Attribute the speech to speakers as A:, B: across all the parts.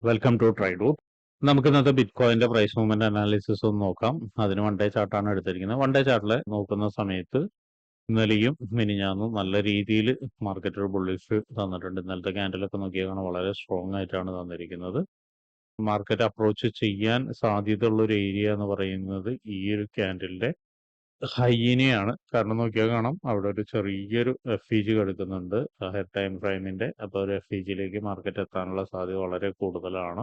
A: Welcome to ട്രൈഡൂട്ട്. നമുക്ക് ഇന്നത്തെ bit കോയിന്റെ price movement analysis ഒന്ന് നോക്കാം. അതിന് വൺ ഡേ ചാർട്ടാണ് എടുത്തിരിക്കുന്നത്. വൺ ഡേ ചാർട്ടിൽ നോക്കുന്ന സമയത്ത് ഇന്നലെയും മിനിഞ്ഞാന്നും നല്ല രീതിയിൽ മാർക്കറ്റ് ഒരു ബുള്ളിഷ് തന്നിട്ടുണ്ട്. ഇന്നലത്തെ ക്യാൻഡിലൊക്കെ നോക്കിയാൽ വളരെ സ്ട്രോങ് ആയിട്ടാണ് തന്നിരിക്കുന്നത്. മാർക്കറ്റ് അപ്രോച്ച് ചെയ്യാൻ സാധ്യതയുള്ള ഒരു ഏരിയ എന്ന് പറയുന്നത് ഈ ഒരു ക്യാൻഡിലിന്റെ ഹൈനെയാണ്. കാരണം നോക്കിയാൽ കാണാം അവിടെ ഒരു ചെറിയൊരു FEG കിടക്കുന്നുണ്ട് ഹെഡ് ടൈം ഫ്രെയിമിന്റെ. അപ്പോൾ ഒരു FEGയിലേക്ക് മാർക്കറ്റ് എത്താനുള്ള സാധ്യത വളരെ കൂടുതലാണ്.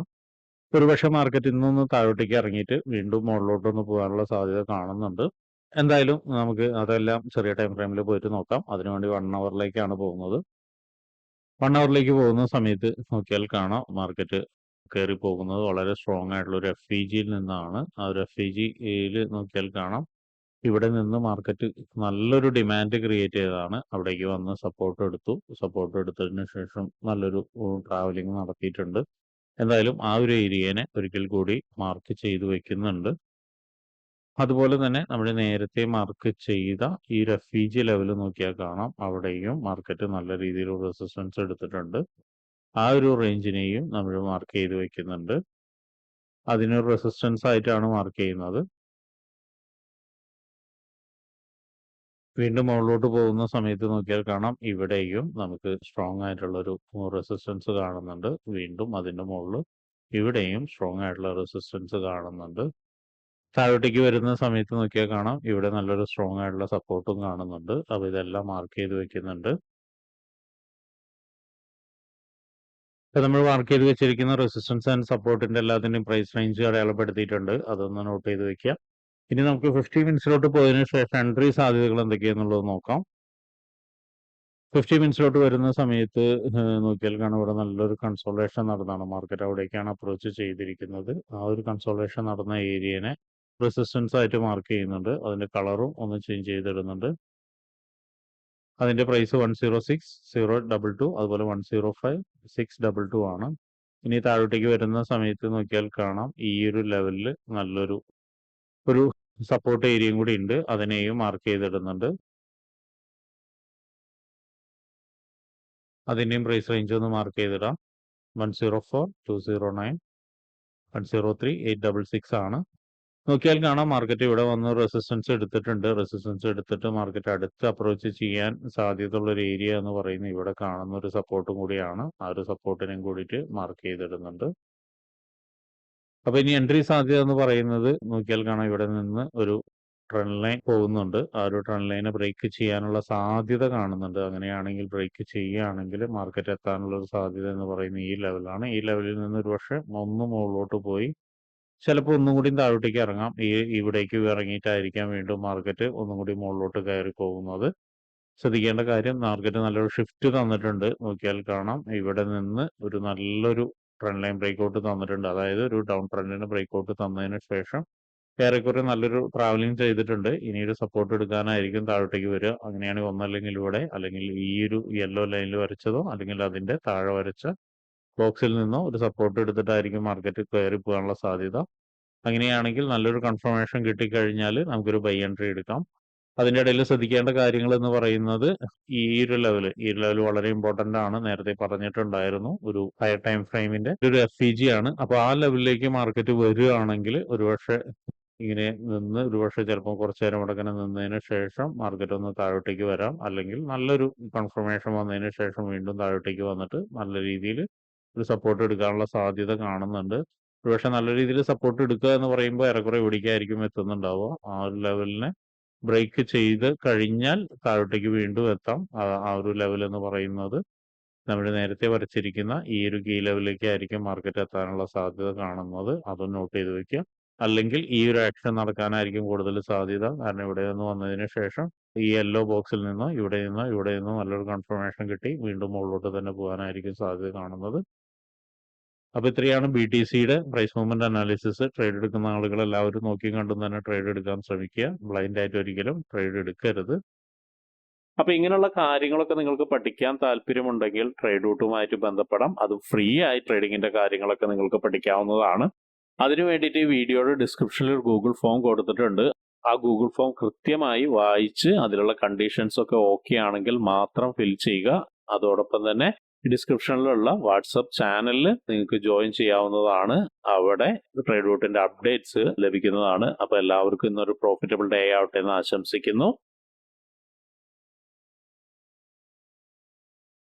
A: ഒരുപക്ഷെ മാർക്കറ്റ് ഇന്നൊന്ന് താഴോട്ടേക്ക് ഇറങ്ങിയിട്ട് വീണ്ടും മുകളിലോട്ടൊന്ന് പോകാനുള്ള സാധ്യത കാണുന്നുണ്ട്. എന്തായാലും നമുക്ക് അതെല്ലാം ചെറിയ ടൈം ഫ്രെയിമിൽ പോയിട്ട് നോക്കാം. അതിനുവേണ്ടി 1 അവറിലേക്കാണ് പോകുന്നത്. 1 അവറിലേക്ക് പോകുന്ന സമയത്ത് നോക്കിയാൽ കാണാം മാർക്കറ്റ് കയറി പോകുന്നത് വളരെ സ്ട്രോങ് ആയിട്ടുള്ള ഒരു FEGയിൽ നിന്നാണ്. ആ ഒരു FEGയിൽ നോക്കിയാൽ കാണാം ഇവിടെ നിന്ന് മാർക്കറ്റ് നല്ലൊരു ഡിമാൻഡ് ക്രിയേറ്റ് ചെയ്തതാണ്. അവിടേക്ക് വന്ന് സപ്പോർട്ട് എടുത്തതിന് ശേഷം നല്ലൊരു ട്രാവലിംഗ് നടത്തിയിട്ടുണ്ട്. എന്തായാലും ആ ഒരു ഏരിയനെ ഒരിക്കൽ കൂടി മാർക്ക് ചെയ്തു വെക്കുന്നുണ്ട്. അതുപോലെ തന്നെ നമ്മൾ നേരത്തെ മാർക്ക് ചെയ്ത ഈ ഒരു FEG ലെവൽ നോക്കിയാൽ കാണാം അവിടെയും മാർക്കറ്റ് നല്ല രീതിയിൽ റെസിസ്റ്റൻസ് എടുത്തിട്ടുണ്ട്. ആ ഒരു റേഞ്ചിനെയും നമ്മൾ മാർക്ക് ചെയ്ത് വെക്കുന്നുണ്ട്. അതിനൊരു റെസിസ്റ്റൻസ് ആയിട്ടാണ് മാർക്ക് ചെയ്യുന്നത്. വീണ്ടും മുകളിലോട്ട് പോകുന്ന സമയത്ത് നോക്കിയാൽ കാണാം ഇവിടെയും നമുക്ക് സ്ട്രോങ് ആയിട്ടുള്ളൊരു റെസിസ്റ്റൻസ് കാണുന്നുണ്ട്. വീണ്ടും അതിൻ്റെ മുകളിൽ ഇവിടെയും സ്ട്രോങ് ആയിട്ടുള്ള റെസിസ്റ്റൻസ് കാണുന്നുണ്ട്. താഴോട്ടേക്ക് വരുന്ന സമയത്ത് നോക്കിയാൽ കാണാം ഇവിടെ നല്ലൊരു സ്ട്രോങ് ആയിട്ടുള്ള സപ്പോർട്ടും കാണുന്നുണ്ട്. അപ്പോൾ ഇതെല്ലാം മാർക്ക് ചെയ്ത് വെക്കുന്നുണ്ട്. അപ്പോൾ നമ്മൾ മാർക്ക് ചെയ്ത് വെച്ചിരിക്കുന്ന റെസിസ്റ്റൻസ് ആൻഡ് സപ്പോർട്ടിന്റെ എല്ലാത്തിൻ്റെയും പ്രൈസ് റേഞ്ച് അടയാളപ്പെടുത്തിയിട്ടുണ്ട്. അതൊന്ന് നോട്ട് ചെയ്ത് വെക്കുക. ഇനി നമുക്ക് 50 മിനിറ്റ്സിലോട്ട് പോയതിനു ശേഷം എൻട്രി സാധ്യതകൾ എന്തൊക്കെയാണെന്നുള്ളത് നോക്കാം. 50 മിനിറ്റ്സിലോട്ട് വരുന്ന സമയത്ത് നോക്കിയാൽ കാണാം ഇവിടെ നല്ലൊരു കൺസോളേഷൻ നടന്നതാണ്. മാർക്കറ്റ് അവിടേക്കാണ് അപ്രോച്ച് ചെയ്തിരിക്കുന്നത്. ആ ഒരു കൺസോളേഷൻ നടന്ന ഏരിയനെ റെസിസ്റ്റൻസ് ആയിട്ട് മാർക്ക് ചെയ്യുന്നുണ്ട്. അതിന്റെ കളറും ഒന്ന് ചേഞ്ച് ചെയ്തിടുന്നുണ്ട്. അതിന്റെ പ്രൈസ് 106,022 അതുപോലെ 105,622 ആണ്. ഇനി താഴോട്ടേക്ക് വരുന്ന സമയത്ത് നോക്കിയാൽ കാണാം ഈ ഒരു ലെവലിൽ നല്ലൊരു സപ്പോർട്ട് ഏരിയയും കൂടി ഉണ്ട്. അതിനെയും മാർക്ക് ചെയ്തിടുന്നുണ്ട്. അതിൻ്റെയും പ്രൈസ് റേഞ്ച് ഒന്ന് മാർക്ക് ചെയ്തിടാം. 104,209, 103,866 ആണ്. നോക്കിയാൽ കാണാം മാർക്കറ്റ് ഇവിടെ വന്ന് റെസിസ്റ്റൻസ് എടുത്തിട്ടുണ്ട്. റെസിസ്റ്റൻസ് എടുത്തിട്ട് മാർക്കറ്റ് അടുത്ത് അപ്രോച്ച് ചെയ്യാൻ സാധ്യതയുള്ള ഒരു ഏരിയ എന്ന് പറയുന്നത് ഇവിടെ കാണുന്ന ഒരു സപ്പോർട്ടും കൂടിയാണ്. ആ ഒരു സപ്പോർട്ടിനെയും കൂടിയിട്ട് മാർക്ക് ചെയ്തിടുന്നുണ്ട്. അപ്പോൾ ഇനി എൻട്രി സാധ്യത എന്ന് പറയുന്നത് നോക്കിയാൽ കാണാം ഇവിടെ നിന്ന് ഒരു ട്രെൻഡ് ലൈൻ പോകുന്നുണ്ട്. ആ ഒരു ട്രെൻഡ് ലൈനെ ബ്രേക്ക് ചെയ്യാനുള്ള സാധ്യത കാണുന്നുണ്ട്. അങ്ങനെയാണെങ്കിൽ ബ്രേക്ക് ചെയ്യുകയാണെങ്കിൽ മാർക്കറ്റ് എത്താനുള്ള ഒരു സാധ്യത എന്ന് പറയുന്നത് ഈ ലെവലാണ്. ഈ ലെവലിൽ നിന്ന് ഒരുപക്ഷെ ഒന്ന് മുകളിലോട്ട് പോയി ചിലപ്പോൾ ഒന്നും കൂടി താഴോട്ടേക്ക് ഇറങ്ങാം. ഇവിടേക്ക് ഇറങ്ങിയിട്ടായിരിക്കാം വീണ്ടും മാർക്കറ്റ് ഒന്നും കൂടി മുകളിലോട്ട് കയറി പോകുന്നത്. ശ്രദ്ധിക്കേണ്ട കാര്യം മാർക്കറ്റ് നല്ലൊരു ഷിഫ്റ്റ് തന്നിട്ടുണ്ട്. നോക്കിയാൽ കാണാം ഇവിടെ നിന്ന് ഒരു നല്ലൊരു ട്രെൻഡ് ലൈൻ ബ്രേക്ക്ഔട്ട് തന്നിട്ടുണ്ട്. അതായത് ഒരു ഡൗൺ ട്രെൻഡിന് ബ്രേക്ക്ഔട്ട് തന്നതിന് ശേഷം ഏറെക്കുറെ നല്ലൊരു ട്രാവലിംഗ് ചെയ്തിട്ടുണ്ട്. ഇനി ഒരു സപ്പോർട്ട് എടുക്കാനായിരിക്കും താഴോട്ടേക്ക് വരിക. അങ്ങനെയാണെങ്കിൽ ഒന്നല്ലെങ്കിൽ ഇവിടെ അല്ലെങ്കിൽ ഈ ഒരു യെല്ലോ ലൈനിൽ വരച്ചതോ അല്ലെങ്കിൽ അതിന്റെ താഴെ വരച്ച ബോക്സിൽ നിന്നോ ഒരു സപ്പോർട്ട് എടുത്തിട്ടായിരിക്കും മാർക്കറ്റ് കയറി പോകാനുള്ള സാധ്യത. അങ്ങനെയാണെങ്കിൽ നല്ലൊരു കൺഫർമേഷൻ കിട്ടിക്കഴിഞ്ഞാൽ നമുക്കൊരു ബൈ എൻട്രി എടുക്കാം. അതിൻ്റെ ഇടയിൽ ശ്രദ്ധിക്കേണ്ട കാര്യങ്ങൾ എന്ന് പറയുന്നത് ഈ ഒരു ലെവൽ വളരെ ഇമ്പോർട്ടന്റ് ആണ്. നേരത്തെ പറഞ്ഞിട്ടുണ്ടായിരുന്നു ഒരു ഹയർ ടൈം ഫ്രെയിമിന്റെ ഒരു FEG ആണ്. അപ്പോൾ ആ ലെവലിലേക്ക് മാർക്കറ്റ് വരികയാണെങ്കിൽ ഒരുപക്ഷെ ഇങ്ങനെ നിന്ന് ഒരുപക്ഷെ ചിലപ്പോൾ കുറച്ചു നേരം ഇവിടെ ഇങ്ങനെ നിന്നതിന് ശേഷം മാർക്കറ്റ് ഒന്ന് താഴോട്ടേക്ക് വരാം. അല്ലെങ്കിൽ നല്ലൊരു കൺഫർമേഷൻ വന്നതിന് ശേഷം വീണ്ടും താഴോട്ടേക്ക് വന്നിട്ട് നല്ല രീതിയിൽ ഒരു സപ്പോർട്ട് എടുക്കാനുള്ള സാധ്യത കാണുന്നുണ്ട്. ഒരുപക്ഷെ നല്ല രീതിയിൽ സപ്പോർട്ട് എടുക്കുക എന്ന് പറയുമ്പോൾ ഏറെക്കുറെ ഇവിടേക്കായിരിക്കും എത്തുന്നുണ്ടാവുക. ആ ഒരു ലെവലിനെ ബ്രേക്ക് ചെയ്ത് കഴിഞ്ഞാൽ താഴോട്ടേക്ക് വീണ്ടും എത്താം. ആ ഒരു ലെവൽ എന്ന് പറയുന്നത് നമ്മൾ നേരത്തെ വരച്ചിരിക്കുന്ന ഈ ഒരു കീ ലെവലിലേക്ക് ആയിരിക്കും മാർക്കറ്റ് എത്താനുള്ള സാധ്യത കാണുന്നത്. അതും നോട്ട് ചെയ്ത് വെക്കുക. അല്ലെങ്കിൽ ഈ ഒരു ആക്ഷൻ നടക്കാനായിരിക്കും കൂടുതൽ സാധ്യത. കാരണം ഇവിടെ നിന്ന് വന്നതിന് ശേഷം ഈ യെല്ലോ ബോക്സിൽ നിന്നോ ഇവിടെ നിന്നോ നല്ലൊരു കൺഫർമേഷൻ കിട്ടി വീണ്ടും മുകളിലോട്ട് തന്നെ പോകാനായിരിക്കും സാധ്യത കാണുന്നത്. അപ്പോൾ ഇത്രയാണ് BTCയുടെ പ്രൈസ് മൂവ്മെന്റ് അനാലിസിസ്. ട്രേഡ് എടുക്കുന്ന ആളുകൾ എല്ലാവരും നോക്കിയും കണ്ടും തന്നെ ട്രേഡ് എടുക്കാൻ ശ്രമിക്കുക. ബ്ലൈൻഡ് ആയിട്ട് ഒരിക്കലും ട്രേഡ് എടുക്കരുത്. അപ്പോൾ ഇങ്ങനെയുള്ള കാര്യങ്ങളൊക്കെ നിങ്ങൾക്ക് പഠിക്കാൻ താല്പര്യമുണ്ടെങ്കിൽ ട്രേഡ് റൂട്ടുമായിട്ട് ബന്ധപ്പെടാം. അത് ഫ്രീ ആയി ട്രേഡിങ്ങിന്റെ കാര്യങ്ങളൊക്കെ നിങ്ങൾക്ക് പഠിക്കാവുന്നതാണ്. അതിനു വേണ്ടിയിട്ട് ഈ വീഡിയോയുടെ ഡിസ്ക്രിപ്ഷനിൽ ഒരു ഗൂഗിൾ ഫോം കൊടുത്തിട്ടുണ്ട്. ആ ഗൂഗിൾ ഫോം കൃത്യമായി വായിച്ച് അതിലുള്ള കണ്ടീഷൻസ് ഒക്കെ ഓക്കെ ആണെങ്കിൽ മാത്രം ഫിൽ ചെയ്യുക. അതോടൊപ്പം തന്നെ ഡിസ്ക്രിപ്ഷനിലുള്ള വാട്സപ്പ് ചാനലിൽ നിങ്ങൾക്ക് ജോയിൻ ചെയ്യാവുന്നതാണ്. അവിടെ ട്രേഡ് റൂട്ടിന്റെ അപ്ഡേറ്റ്സ് ലഭിക്കുന്നതാണ്. അപ്പോൾ എല്ലാവർക്കും ഇന്നൊരു പ്രോഫിറ്റബിൾ ഡേ ആവട്ടെ എന്ന് ആശംസിക്കുന്നു.